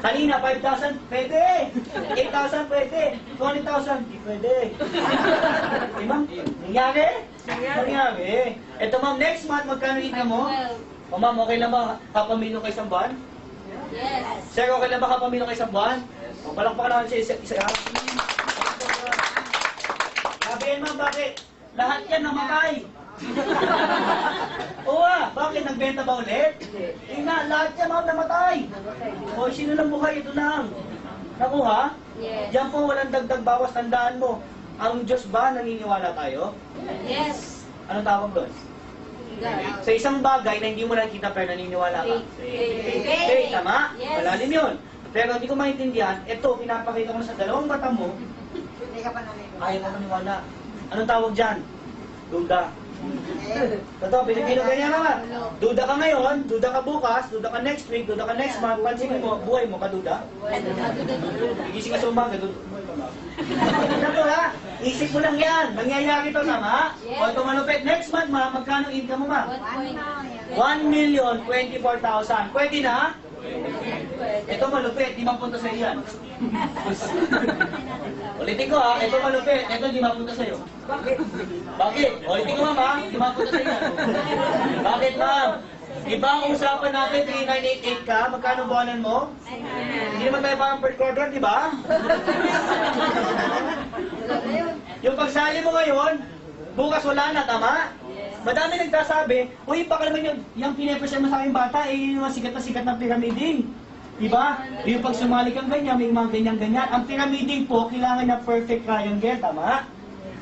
Kanina, 5,000, pwede. 8,000, pwede. 20,000, di pwede. Eh, ma'am, nangyari? Nangyari. Ito, ma'am, next month, magkano income mo? O, ma'am, okay lang ba kapamilyo kayo isang buwan? Yes. Sir, okay lang ba kapamilyo kayo isang buwan? O, palakpakan naman siya isa. Sabihin, ma'am, bakit? Lahat yan namatay. Oo bakit? Nagbenta ba ulit? Ina, lahat yan ma'am namatay. O, sino lang buhay? Ito lang. Nakuha? Yes. Diyan po walang dagdag bawas, tandaan mo. Ang Diyos ba naniniwala tayo? Yes. Anong tawag doon? Sa isang bagay na hindi mo nakikita pero naniniwala ka. Faith, tama? Yes. Malalim yun. Pero hindi ko maintindihan, ito, pinapakita ko na sa dalawang mata mo, Hindi ka pa naniniwala. ayaw ka maniwala. Anong tawag dyan? Duda. Totoo, Pilipino ganyan naman. Duda ka ngayon, duda ka bukas, duda ka next week, duda ka next month, pansinin mo, buhay mo, kaduda. Igising ka sa umaga, duda. Ito ha, isip mo lang yan, mangyayari ito tama? O ito malupit, next month ma, magkano income mo ma? 1,024,000. Pwede na? Ito malupit, di mapunta sa iyan. Ulitin ko ha, ito malupit, ito di mapunta sa iyo. Bakit? Ulitin ko ma'am ha, di mapunta sa iyan. Bakit ma'am? Diba ang usapan natin, 3988 ka, magkano buwanan mo? Hindi naman tayo parang per quarter, di ba? Yung pagsali mo ngayon, bukas wala na, tama? Madami nagsasabi, uy, baka naman yung pinapresent mo sa aking bata, eh, yung mga sikat na pyramiding. Diba? Yung pag sumali kang ganyan, may mga ganyan-ganyan. Ang pyramiding po, kailangan na perfect triangle, tama?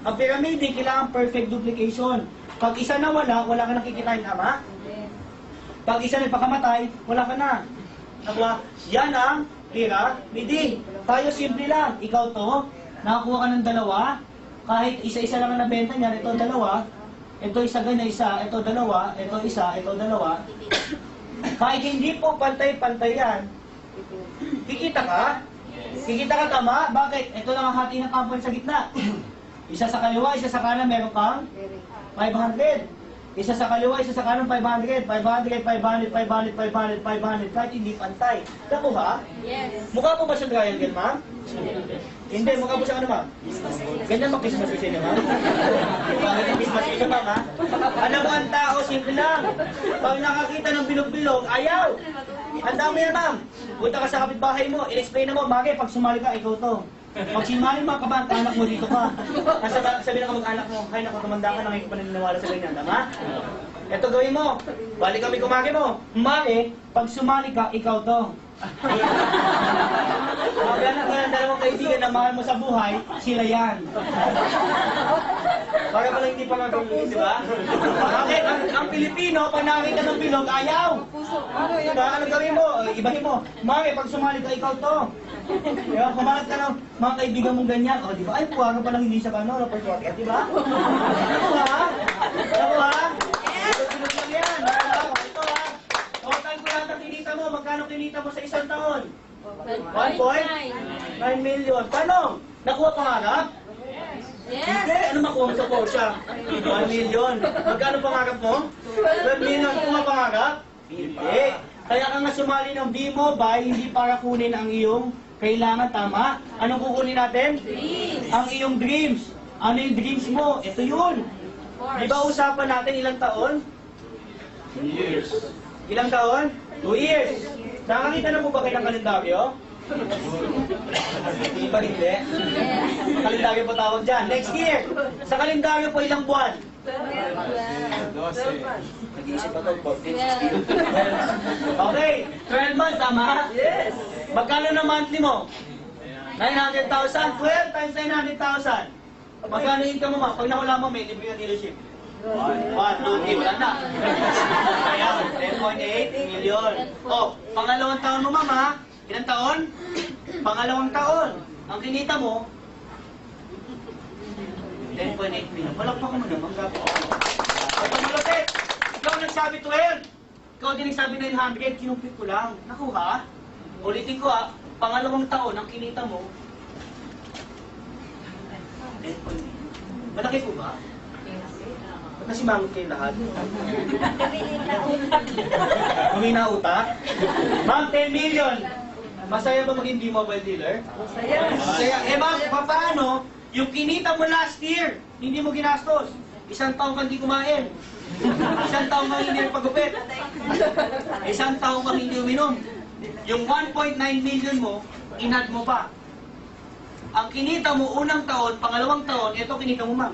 Ang pyramiding, kailangan perfect duplication. Pag isa na wala ka nakikitain, tama? Pag isa nagpakamatay, wala ka na. Nakuha? Yan ang pyramiding. Tayo simple lang. Ikaw to, nakakuha ka ng dalawa, kahit isa-isa lang ang nabenta niyan, ito dalawa, ito isa ganyan, isa, ito dalawa, ito isa, ito dalawa. Kahit hindi po pantay-pantay yan, kikita ka? Kikita ka tama? Bakit? Ito lang ang hati ng kampo sa gitna. Isa sa kaliwa, isa sa kanan, meron kang 500. Isa sa kaliwa, isa sa kanan, 500. 500, 500, 500, 500, 500, kahit hindi pantay. Nakuha? Yes. Mukha po ba siyang triangle, ma'am? Hindi, mukha po siyang ano, ma'am? Ganyan mag-Christmas kasi niya, ma'am? Bakit yung Christmas kasi, ma'am, ha? Alam mo, ang tao, simple lang. Pag nakakita ng bilog-bilog, ayaw! Ang dami yan, ma'am. Punta ka sa kapitbahay mo, in-explain na mo, bagay, pag sumali ka, ikaw to. Pag sinumali mga kabang, anak mo dito ka. Sabi na ka mag-anak mo, hay naku, tumanda ka na ngayon pa naniniwala sa ganyan, tama? Ito gawin mo, balik kami kumaki mo. Mami, pag sumali ka, ikaw to. Maghanap ka ng dalawang kaibigan na mahal mo sa buhay, sila yan. Para pala hindi pa magagawin, di ba? Bakit? Ang Pilipino, pag nakita ng bilog, ayaw. Diba? Ano gawin mo? Ibahin mo. Mami, pag sumali ka, ikaw to. Diba? Kumalat ka ng mga kaibigan mong ganyan. O, di ba? Ay, puwaro pa lang hindi sa kano, di ba? Ano ha? Ano ha? Bilog lang yan. Ito ha? Total ko lahat ang kinita mo. Magkano kinita mo sa isang taon? 1.9 million. Paano? Nakuha pangarap? Hindi. Ano makuha mo sa Porsche? 1 million. Magkano pangarap mo? 12 million. Kuha pangarap? Hindi. Kaya ka nga sumali ng B-Mobile, hindi para kunin ang iyong kailangan, tama? Anong kukunin natin? Dreams. Ang iyong dreams. Ano yung dreams mo? Ito yun. Di ba usapan natin ilang taon? 2 years. Ilang taon? 2 years. Nakakita na po ba kayo ng kalendaryo? Hindi pa hindi? Kalendaryo po tawag dyan. Next year. Sa kalendaryo po ilang buwan? 12. Nag-iisip pa ito, 14, 16. Okay, 12 months, tama? Yes. Magkano na monthly mo? 900,000. 12 times 900,000. Magkano income mo, ma? Pag nakula mo, may libre na dealership. 1, 2, 3, wala na. Ayan, 10.8 million. O, pangalawang taon mo, mama. Ilang taon? Pangalawang taon. Ang kinita mo, 10.8 million. Palakpakan mo naman, gabi. At malapit, ikaw nagsabi 12. Ikaw din nagsabi 900, kinumpit ko lang. Nakuha? Ulitin ko pangalawang taon, ang kinita mo, 10.8. Malaki po ba? Ba't nasimangot kayo lahat? Humina utak? Ma'am, 10 million. Masaya ba maging B-Mobile dealer? Masaya. Eh bakit paano? Yung kinita mo last year, hindi mo ginastos. Isang taong kang hindi kumain. Isang taong kang hindi nagpagupit. Isang taong kang hindi uminom. Yung 1.9 million mo, inad mo pa. Ang kinita mo unang taon, pangalawang taon, ito kinita mo ma'am.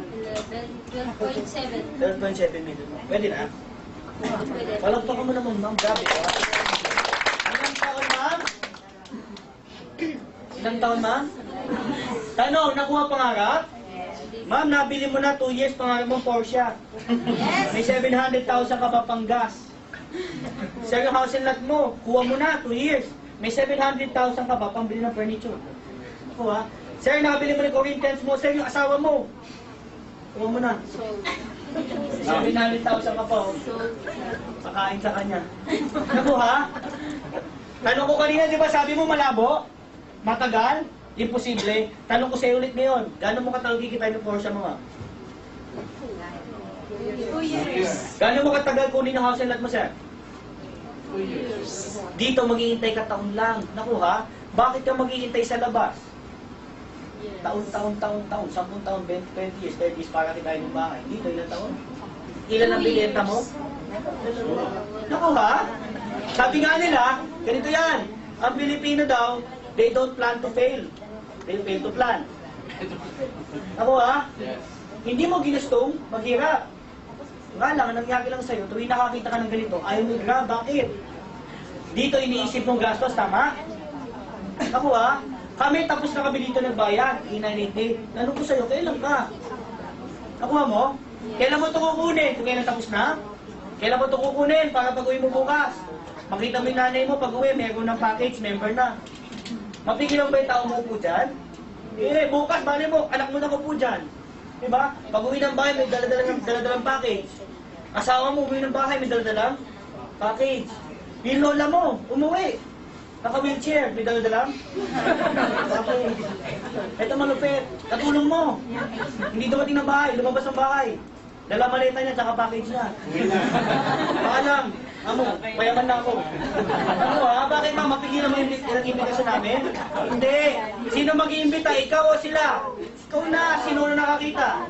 12.7. 12.7 million mo. Pwede na? Pwede. Palagpakan mo naman ma'am. Grabe ka. Ilang taon ma'am? Ilang taon ma'am? Tanong, nakuha pangarap? Ma'am, nabili mo na 2 years pangarap mong Porsche. May 700,000 ka pa pang gas. Sir, yung house and lot mo, kuha mo na 2 years. May 700,000 ka pa pang bili ng furniture. Kuha. Sir, nakabili mo ng Corinthians mo. Sir, yung asawa mo. Kuha mo na. So, 700,000 ka pa. Oh. Pakain sa kanya. Nakuha? Tanong ko kanina, di ba sabi mo malabo? Matagal? Imposible? Tanong ko sa'yo ulit ngayon. Gano'n mo katagal kikita yung Porsche mo, ma'am? 2 years. Gano'n mo katagal kunin yung house and lot mo, sir? 2 years. Dito, maghihintay ka taon lang. Nakuha? Bakit ka maghihintay sa labas? Yes. Taon, 10 taon, 20 years, 30 years para kitain yung bahay. Dito, ilang taon? Ilan ang binenta mo? Nakuha? Sabi nga nila, ganito yan. Ang Pilipino daw, they don't plan to fail. They fail to plan. Nakuha? Hindi mo ginustong maghirap. Nga lang, ang nangyari lang sa'yo, tuwing nakakita ka ng ganito, ayaw mo i-grab. Bakit? Dito iniisip mong gastos, tama? Nakuha? Kami tapos na kami dito nagbayad, inaniti. Tanong ko sa'yo, kailan ka? Nakuha mo? Kailan mo ito kukunin? Kung kailan tapos na? Kailan mo ito kukunin para pag-uwi mo bukas? Makita mo yung nanay mo pag-uwi, meron ng package, member na. Mapigilan ba yung tao mo po dyan? Eh, bukas, mali mo, anak mo na ko po dyan. Diba? Pag-uwi ng bahay, may daladalang package. Asawa mo, uwi ng bahay, may daladalang package. Yung lola mo, umuwi. Naka-wheelchair, may daladalang package. Ito malupit, katulong mo. Hindi dumating ng bahay, lumabas ng bahay. Dala maleta niya, tsaka package niya. Paalam, amo, payaman na ako. Ano ha? Bakit ma? Mapigilan mo yung imbitasyon namin? Hindi. Sino mag-iimbita? Ikaw o sila? Ikaw na. Sino na nakakita?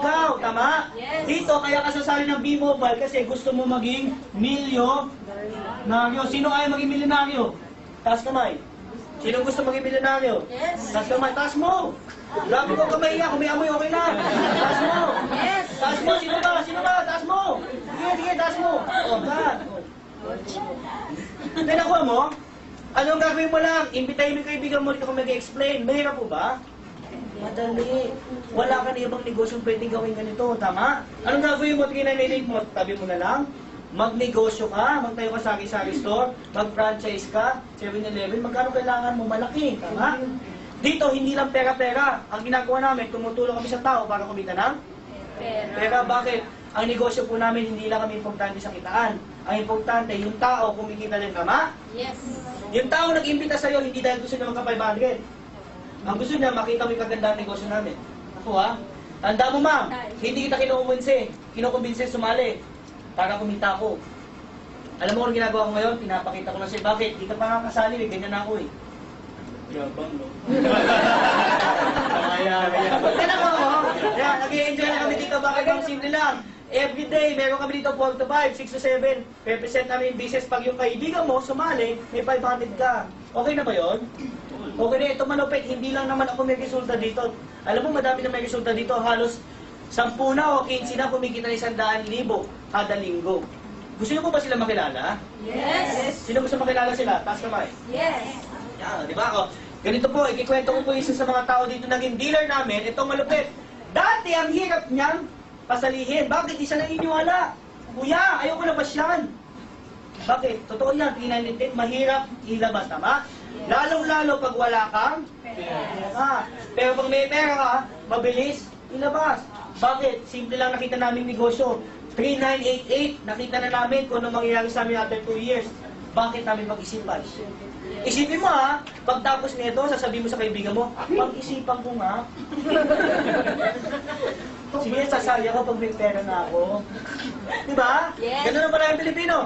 Ikaw, tama? Yes. Dito, kaya ka sasali ng B-Mobile kasi gusto mo maging milyonaryo. Sino ayaw maging milyonaryo? Taas kamay. Sino gusto maging milyonaryo? Yes. Taas kamay. Taas mo! Grabe ko kamay niya. Kung may amoy, okay na. Taas mo! Yes. Taas mo! Sino ba? Sino ba? Taas mo! Sige, sige, taas mo! O, taas. Hindi, nakuha mo? Anong gagawin mo lang? Imbitahin mo yung kaibigan mo dito kung mag-explain. Mahirap po ba? Madali. Wala ka na ibang negosyo pwedeng gawin ganito. Tama? Anong gagawin mo? Tingnan mo. Tabi mo na lang. Magnegosyo ka. Magtayo ka sari-sari store. Mag-franchise ka. 7-Eleven. Magkano kailangan mo? Malaki. Tama? Dito, hindi lang pera-pera. Ang ginagawa namin, tumutulong kami sa tao para kumita ng pera. Bakit? Ang negosyo po namin, hindi lang kami importante sa kitaan. Ang importante, yung tao, kumikita rin, tama? Yes. Yung tao nag-imbita sa'yo, hindi dahil gusto niya magka-500. Ang gusto niya, makita mo yung kagandang negosyo namin. Ako ha? Tanda mo ma'am, hindi kita kinukumbinse sumali para kumita ako. Alam mo kung ginagawa ko ngayon, pinapakita ko na siya. Bakit? Di ka pa nga kasali, ganyan na ako eh. Yabang, no? Kaya. Yan ako, yan, nag-i-enjoy na kami dito. Bakit ang simple lang? Every day, meron kami dito 4 to 5, 6 to 7. Represent namin yung business. Pag yung kaibigan mo, sumali, may 500 ka. Okay na ba yun? Okay na, ito malupit. Hindi lang naman ako may resulta dito. Alam mo, madami na may resulta dito. Halos 10 na o 15 na kumikita ng 100,000 kada linggo. Gusto niyo po ba sila makilala? Yes. Sino gusto makilala sila? Taas kamay. Yes. Yan, di ba ako? Ganito po, ikikwento ko po isa sa mga tao dito naging dealer namin. Itong malupit. Dati, ang hirap niyang pasalihin. Bakit? Di siya naniniwala. Kuya, ayoko na ba siyan? Bakit? Totoo yan, pinanitit, mahirap ilabas, tama? Lalong-lalo pag wala kang pera. Pero pag may pera ka, mabilis ilabas. Bakit? Simple lang nakita namin negosyo. 3988, nakita na namin kung ano mangyayari sa amin after 2 years. Bakit namin mag-isipan? Isipin mo ha, pagtapos nito, sasabihin mo sa kaibigan mo, pag-isipan ko nga. Sige, sasali ako pag may pera na ako. Diba? Yes. Ganun naman lang yung Pilipino.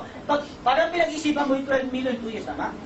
Parang pinag-isipan mo yung 12 million 2 years, tama?